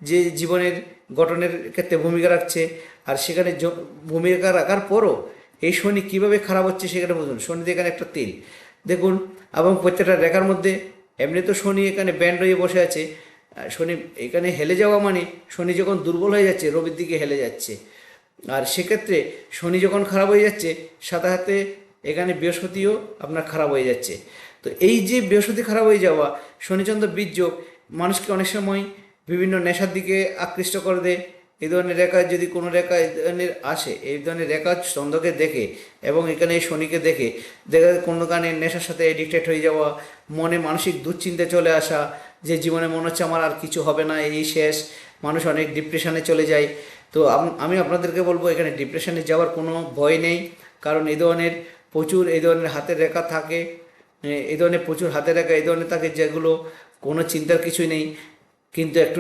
যে জীবনের গঠনের ক্ষেত্রে ভূমিকা রাখছে। আর সেখানে ভূমিকা রাখার পরও এই শনি কীভাবে খারাপ হচ্ছে সেখানে বুঝুন। শনিতে এখানে একটা তিল দেখুন, এবং প্রত্যেকটা রেখার মধ্যে এমনি তো শনি এখানে ব্যান্ড হয়ে বসে আছে। শনি এখানে হেলে যাওয়া মানে শনি যখন দুর্বল হয়ে যাচ্ছে, রবির দিকে হেলে যাচ্ছে। আর সেক্ষেত্রে শনি যখন খারাপ হয়ে যাচ্ছে, সাথে সাথে এখানে বৃহস্পতিও আপনার খারাপ হয়ে যাচ্ছে। তো এই যে বৃহস্পতি খারাপ হয়ে যাওয়া, শনিচন্দ্র বীর্যোগ মানুষকে অনেক সময় বিভিন্ন নেশার দিকে আকৃষ্ট করে দেয়। এই ধরনের রেখা যদি কোনো রেখা এই ধরনের আসে, এই ধরনের রেখা চন্দ্রকে দেখে এবং এখানে শনিকে দেখে দেখা যায় কোনো কারণে নেশার সাথে এডিক্টেড হয়ে যাওয়া, মনে মানসিক দুশ্চিন্তা চলে আসা, যে জীবনে মনে হচ্ছে আমার আর কিছু হবে না, এই শেষ, মানুষ অনেক ডিপ্রেশনে চলে যায়। তো আমি আপনাদেরকে বলবো এখানে ডিপ্রেশনে যাওয়ার কোনো ভয় নেই, কারণ এই ধরনের প্রচুর এই ধরনের হাতের রেখা থাকে, এই ধরনের প্রচুর হাতের রেখা এই ধরনের থাকে যেগুলো কোনো চিন্তার কিছুই নেই, কিন্তু একটু